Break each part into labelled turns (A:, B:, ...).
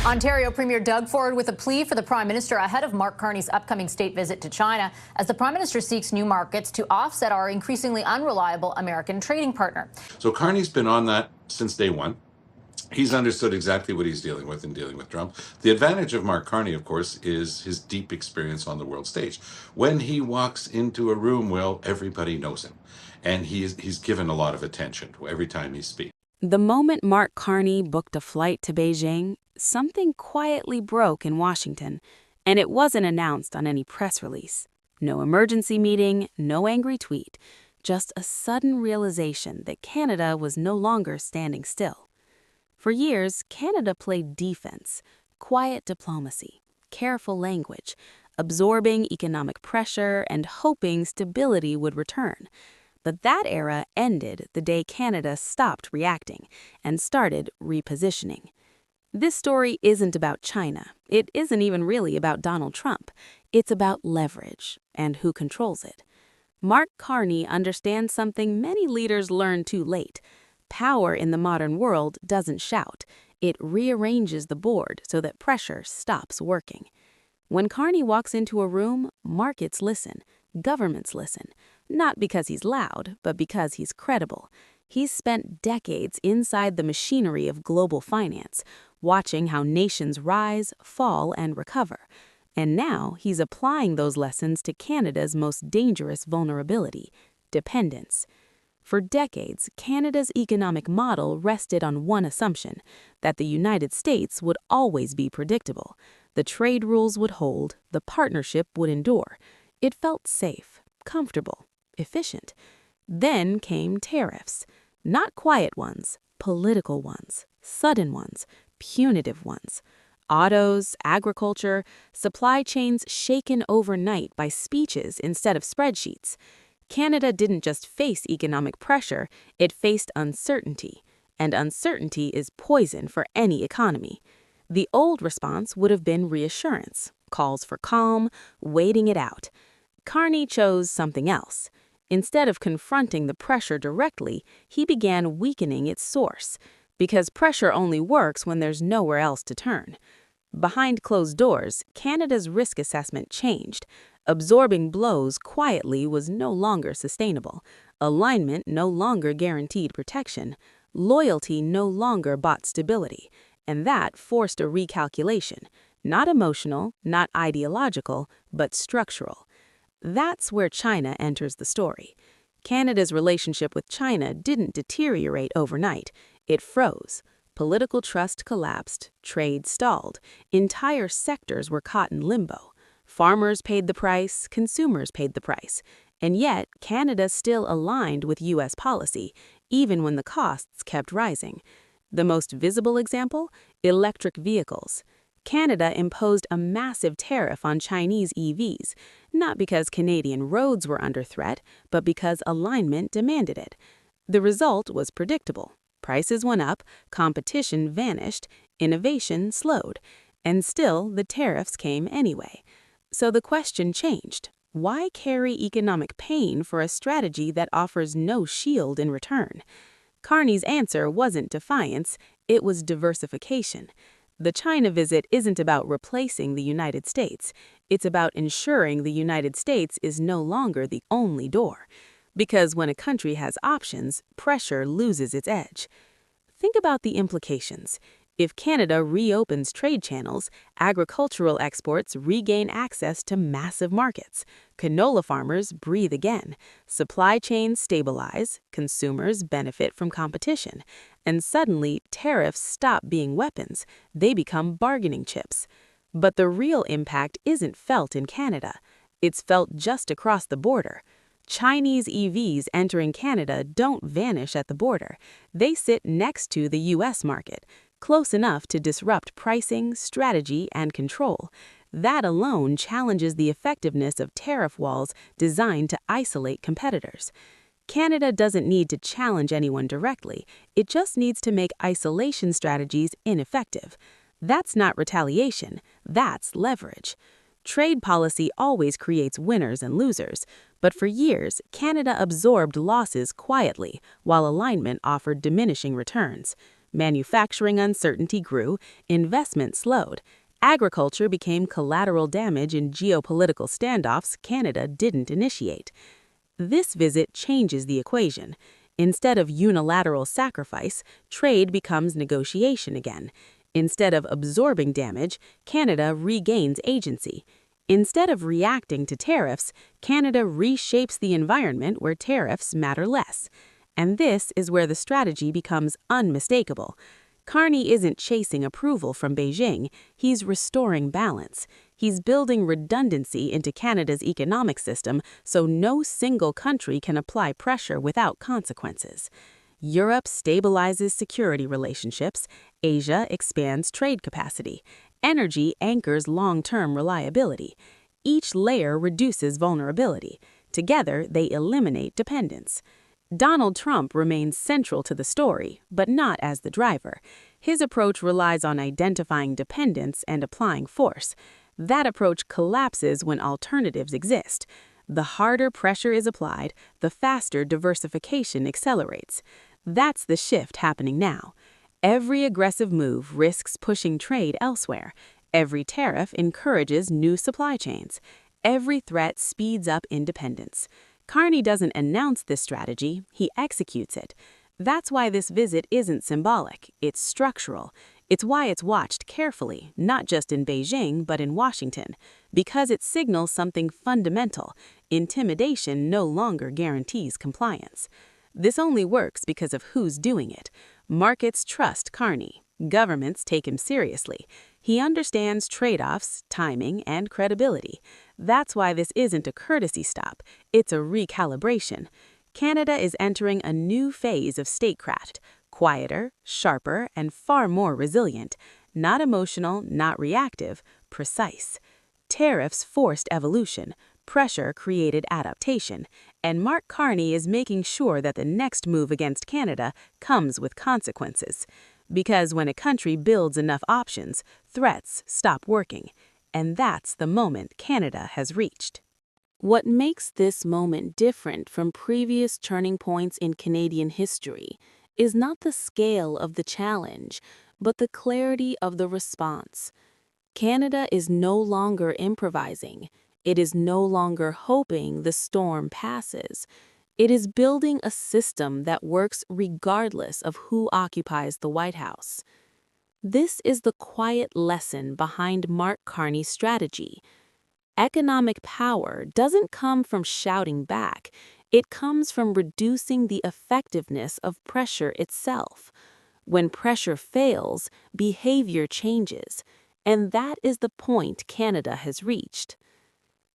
A: Ontario Premier Doug forward with a plea for the Prime Minister ahead of Mark Carney's upcoming state visit to China, as the Prime Minister seeks new markets to offset our increasingly unreliable American trading partner.
B: So Carney's been on that since day one. He's understood exactly what he's dealing with in dealing with Trump. The advantage of Mark Carney, of course, is his deep experience on the world stage. When he walks into a room, well, everybody knows him. And he's given a lot of attention every time he speaks.
C: The moment Mark Carney booked a flight to Beijing, something quietly broke in Washington, and it wasn't announced on any press release. No emergency meeting, no angry tweet, just a sudden realization that Canada was no longer standing still. For years, Canada played defense, quiet diplomacy, careful language, absorbing economic pressure and hoping stability would return. But that era ended the day Canada stopped reacting and started repositioning. This story isn't about China. It isn't even really about Donald Trump. It's about leverage and who controls it. Mark Carney understands something many leaders learn too late. Power in the modern world doesn't shout. It rearranges the board so that pressure stops working. When Carney walks into a room, markets listen, governments listen, not because he's loud, but because he's credible. He's spent decades inside the machinery of global finance, watching how nations rise, fall, and recover. And now he's applying those lessons to Canada's most dangerous vulnerability: dependence. For decades, Canada's economic model rested on one assumption: that the United States would always be predictable. The trade rules would hold, the partnership would endure. It felt safe, comfortable, efficient. Then came tariffs. Not quiet ones, political ones, sudden ones, punitive ones. Autos, agriculture, supply chains shaken overnight by speeches instead of spreadsheets. Canada didn't just face economic pressure, it faced uncertainty. And uncertainty is poison for any economy. The old response would have been reassurance, calls for calm, waiting it out. Carney chose something else. Instead of confronting the pressure directly, he began weakening its source, because pressure only works when there's nowhere else to turn. Behind closed doors, Canada's risk assessment changed. Absorbing blows quietly was no longer sustainable. Alignment no longer guaranteed protection. Loyalty no longer bought stability. And that forced a recalculation. Not emotional, not ideological, but structural. That's where China enters the story. Canada's relationship with China didn't deteriorate overnight. It froze. Political trust collapsed, trade stalled, entire sectors were caught in limbo. Farmers paid the price, consumers paid the price. And yet, Canada still aligned with U.S. policy, even when the costs kept rising. The most visible example? Electric vehicles. Canada imposed a massive tariff on Chinese EVs, not because Canadian roads were under threat, but because alignment demanded it. The result was predictable. Prices went up, competition vanished, innovation slowed, and still the tariffs came anyway. So the question changed. Why carry economic pain for a strategy that offers no shield in return? Carney's answer wasn't defiance, it was diversification. The China visit isn't about replacing the United States. It's about ensuring the United States is no longer the only door. Because when a country has options, pressure loses its edge. Think about the implications. If Canada reopens trade channels, agricultural exports regain access to massive markets. Canola farmers breathe again. Supply chains stabilize. Consumers benefit from competition. And suddenly, tariffs stop being weapons. They become bargaining chips. But the real impact isn't felt in Canada. It's felt just across the border. Chinese EVs entering Canada don't vanish at the border. They sit next to the U.S. market, close enough to disrupt pricing, strategy, and control. That alone challenges the effectiveness of tariff walls designed to isolate competitors. Canada doesn't need to challenge anyone directly. It just needs to make isolation strategies ineffective. That's not retaliation. That's leverage. Trade policy always creates winners and losers, but for years, Canada absorbed losses quietly while alignment offered diminishing returns. Manufacturing uncertainty grew, investment slowed. Agriculture became collateral damage in geopolitical standoffs Canada didn't initiate. This visit changes the equation. Instead of unilateral sacrifice, trade becomes negotiation again. Instead of absorbing damage, Canada regains agency. Instead of reacting to tariffs, Canada reshapes the environment where tariffs matter less. And this is where the strategy becomes unmistakable. Carney isn't chasing approval from Beijing, he's restoring balance. He's building redundancy into Canada's economic system so no single country can apply pressure without consequences. Europe stabilizes security relationships, Asia expands trade capacity, energy anchors long-term reliability. Each layer reduces vulnerability. Together, they eliminate dependence. Donald Trump remains central to the story, but not as the driver. His approach relies on identifying dependence and applying force. That approach collapses when alternatives exist. The harder pressure is applied, the faster diversification accelerates. That's the shift happening now. Every aggressive move risks pushing trade elsewhere. Every tariff encourages new supply chains. Every threat speeds up independence. Carney doesn't announce this strategy, he executes it. That's why this visit isn't symbolic, it's structural. It's why it's watched carefully, not just in Beijing, but in Washington, because it signals something fundamental. Intimidation no longer guarantees compliance. This only works because of who's doing it. Markets trust Carney. Governments take him seriously. He understands trade-offs, timing, and credibility. That's why this isn't a courtesy stop. It's a recalibration. Canada is entering a new phase of statecraft, quieter, sharper, and far more resilient. Not emotional, not reactive, precise. Tariffs forced evolution. Pressure created adaptation. And Mark Carney is making sure that the next move against Canada comes with consequences. Because when a country builds enough options, threats stop working. And that's the moment Canada has reached. What makes this moment different from previous turning points in Canadian history is not the scale of the challenge, but the clarity of the response. Canada is no longer improvising. It is no longer hoping the storm passes. It is building a system that works regardless of who occupies the White House. This is the quiet lesson behind Mark Carney's strategy. Economic power doesn't come from shouting back. It comes from reducing the effectiveness of pressure itself. When pressure fails, behavior changes, and that is the point Canada has reached.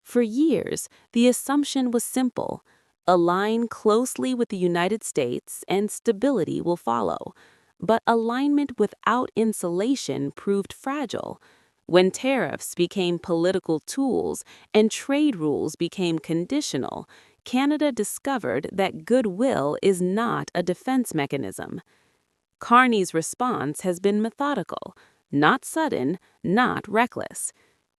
C: For years, the assumption was simple. Align closely with the United States and stability will follow. But alignment without insulation proved fragile. When tariffs became political tools and trade rules became conditional, Canada discovered that goodwill is not a defense mechanism. Carney's response has been methodical, not sudden, not reckless.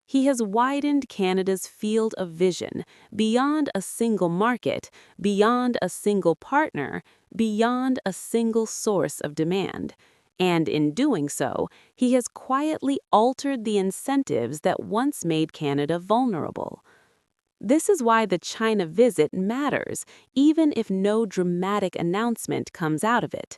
C: He has widened Canada's field of vision beyond a single market, beyond a single partner, beyond a single source of demand. And in doing so, he has quietly altered the incentives that once made Canada vulnerable. This is why the China visit matters, even if no dramatic announcement comes out of it.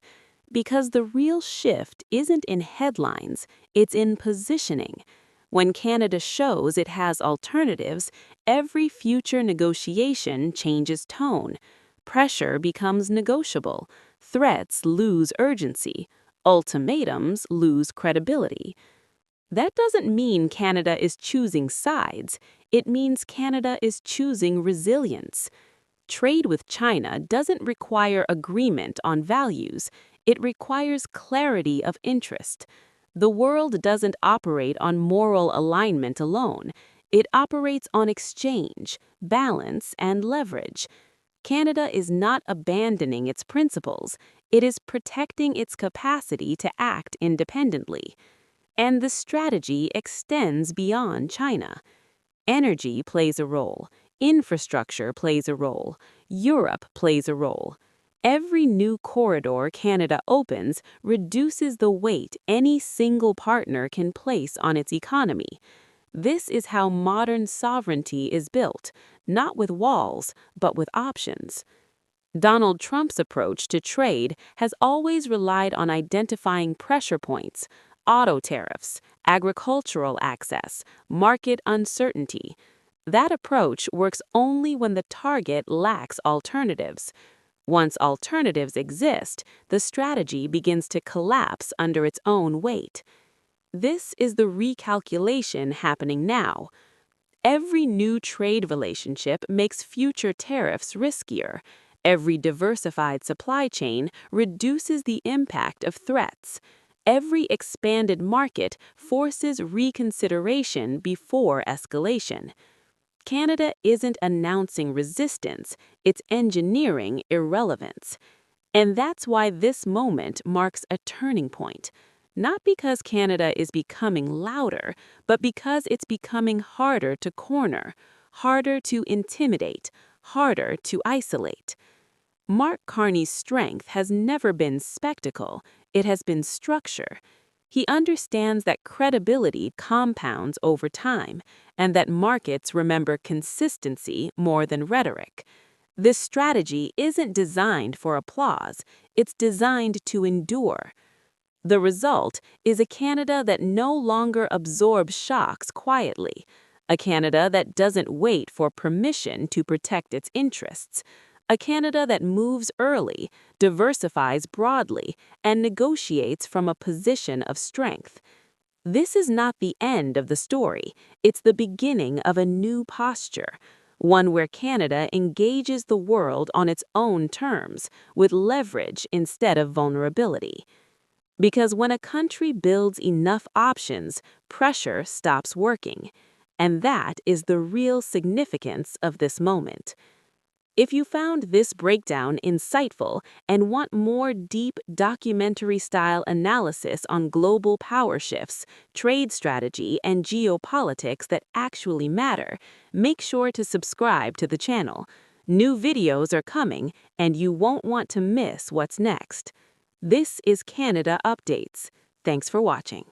C: Because the real shift isn't in headlines, it's in positioning. When Canada shows it has alternatives, every future negotiation changes tone. Pressure becomes negotiable. Threats lose urgency. Ultimatums lose credibility. That doesn't mean Canada is choosing sides. It means Canada is choosing resilience. Trade with China doesn't require agreement on values. It requires clarity of interest. The world doesn't operate on moral alignment alone. It operates on exchange, balance, and leverage. Canada is not abandoning its principles. It is protecting its capacity to act independently. And the strategy extends beyond China. Energy plays a role. Infrastructure plays a role. Europe plays a role. Every new corridor Canada opens reduces the weight any single partner can place on its economy. This is how modern sovereignty is built, not with walls, but with options. Donald Trump's approach to trade has always relied on identifying pressure points, auto tariffs, agricultural access, market uncertainty. That approach works only when the target lacks alternatives. Once alternatives exist, the strategy begins to collapse under its own weight. This is the recalculation happening now. Every new trade relationship makes future tariffs riskier. Every diversified supply chain reduces the impact of threats. Every expanded market forces reconsideration before escalation. Canada isn't announcing resistance, it's engineering irrelevance. And that's why this moment marks a turning point. Not because Canada is becoming louder, but because it's becoming harder to corner, harder to intimidate, harder to isolate. Mark Carney's strength has never been spectacle, it has been structure. He understands that credibility compounds over time, and that markets remember consistency more than rhetoric. This strategy isn't designed for applause, it's designed to endure. The result is a Canada that no longer absorbs shocks quietly, a Canada that doesn't wait for permission to protect its interests, a Canada that moves early, diversifies broadly, and negotiates from a position of strength. This is not the end of the story, it's the beginning of a new posture, one where Canada engages the world on its own terms, with leverage instead of vulnerability. Because when a country builds enough options, pressure stops working. And that is the real significance of this moment. If you found this breakdown insightful and want more deep documentary-style analysis on global power shifts, trade strategy, and geopolitics that actually matter, make sure to subscribe to the channel. New videos are coming, and you won't want to miss what's next. This is Canada Updates. Thanks for watching.